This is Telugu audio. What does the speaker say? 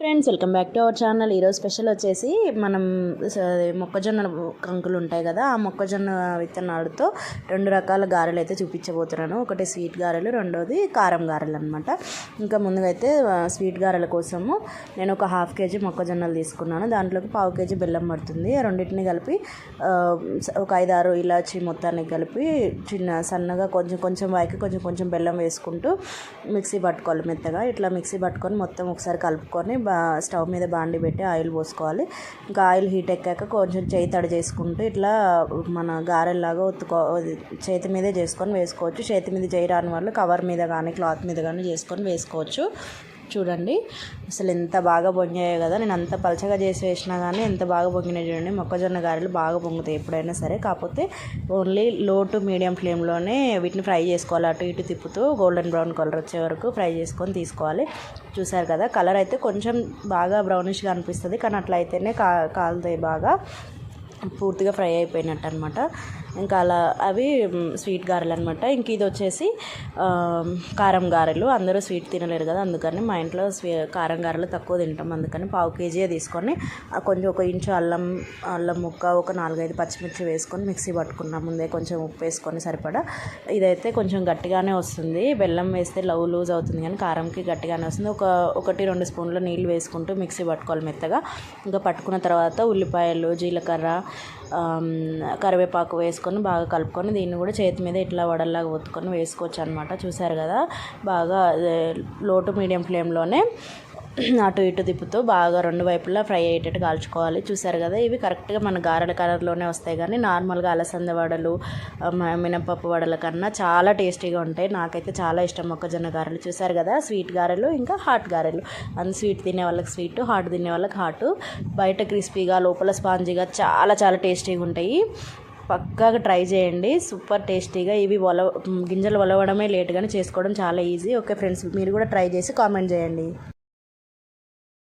Friends, welcome back to our channel. ఈరోజు స్పెషల్ వచ్చేసి మనం మొక్కజొన్న కంకులు ఉంటాయి కదా, ఆ మొక్కజొన్న విత్తనాలతో 2 రకాల గారెలు అయితే చూపించబోతున్నాను. ఒకటి స్వీట్ గారెలు, రెండోది కారం గారెలు అనమాట. ఇంకా ముందుగా అయితే స్వీట్ గారెల కోసము నేను ఒక 1/2 kg మొక్కజొన్నలు తీసుకున్నాను. దాంట్లోకి 1/4 kg బెల్లం పడుతుంది. రెండింటిని కలిపి ఒక 5-6 ఇలాచి మొత్తాన్ని కలిపి సన్నగా కొంచెం వాయికి కొంచెం బెల్లం వేసుకుంటూ మిక్సీ పట్టుకోవాలి. మెత్తగా ఇట్లా మిక్సీ పట్టుకొని మొత్తం ఒకసారి కలుపుకొని స్టవ్ మీద బాండి పెట్టి ఆయిల్ పోసుకోవాలి. ఇంకా ఆయిల్ హీట్ ఎక్కాక కొంచెం చేయి తడి చేసుకుంటూ ఇట్లా మన గారెల్లాగా చేతి మీదే చేసుకొని వేసుకోవచ్చు. చేతి మీద చేయరాని వాళ్ళు కవర్ మీద కానీ క్లాత్ మీద కానీ చేసుకొని వేసుకోవచ్చు. చూడండి అసలు ఎంత బాగా పొంగాయో కదా. నేను అంత పలచగా చేసి వేసినా కానీ ఎంత బాగా పొంగినాయి చూడండి. మొక్కజొన్న గారెలు బాగా పొంగుతాయి ఎప్పుడైనా సరే. కాకపోతే ఓన్లీ లో టు మీడియం ఫ్లేమ్లోనే వీటిని ఫ్రై చేసుకోవాలి. అటు ఇటు తిప్పుతూ గోల్డెన్ బ్రౌన్ కలర్ వచ్చే వరకు ఫ్రై చేసుకొని తీసుకోవాలి. చూసారు కదా, కలర్ అయితే కొంచెం బాగా బ్రౌనిష్గా అనిపిస్తుంది, కానీ అట్లా అయితేనే కాలుతాయి, బాగా పూర్తిగా ఫ్రై అయిపోయినట్టు అనమాట. ఇంకా అలా అవి స్వీట్ గారెలు అనమాట. ఇంక ఇది వచ్చేసి కారం గారెలు. అందరూ స్వీట్ తినలేరు కదా, అందుకని మా ఇంట్లో కారం గారెలు తక్కువ తింటాం. అందుకని 1/4 kg తీసుకొని కొంచెం 1 ఇంచు అల్లం ముక్క, ఒక 4-5 పచ్చిమిర్చి వేసుకొని మిక్సీ పట్టుకున్నాం. ముందే కొంచెం ఉప్పు వేసుకొని సరిపడా. ఇదైతే కొంచెం గట్టిగానే వస్తుంది. బెల్లం వేస్తే లూజ్ అవుతుంది, కానీ కారంకి గట్టిగానే వస్తుంది. 1-2 స్పూన్ల నీళ్ళు వేసుకుంటూ మిక్సీ పట్టుకోవాలి మెత్తగా. ఇంకా పట్టుకున్న తర్వాత ఉల్లిపాయలు, జీలకర్ర, కరివేపాకు వేసుకొని బాగా కలుపుకొని దీన్ని కూడా చేతి మీద ఇట్లా వడల్లాగా ఒత్తుకొని వేసుకోవచ్చు అనమాట. చూసారు కదా, బాగా లో టు మీడియం ఫ్లేమ్లోనే అటు ఇటు తిప్పుతూ బాగా 2 వైపులా ఫ్రై అయ్యేటట్టు కాల్చుకోవాలి. చూసారు కదా, ఇవి కరెక్ట్గా మన గారెల కలర్లోనే వస్తాయి, కానీ నార్మల్గా అలసంద వడలు, మినపప్పు వడల కన్నా చాలా టేస్టీగా ఉంటాయి. నాకైతే చాలా ఇష్టం మొక్కజొన్న గారెలు. చూసారు కదా, స్వీట్ గారెలు ఇంకా హాట్ గారెలు. స్వీట్ తినే వాళ్ళకి స్వీట్, హాట్ తినే వాళ్ళకి హాట్. బయట క్రిస్పీగా లోపల స్పాంజీగా చాలా టేస్టీగా ఉంటాయి. పక్కాగా ట్రై చేయండి, సూపర్ టేస్టీగా. ఇవి గింజలు ఒలవడమే లేట్, కానీ చేసుకోవడం చాలా ఈజీ. ఓకే ఫ్రెండ్స్, మీరు కూడా ట్రై చేసి కామెంట్ చేయండి.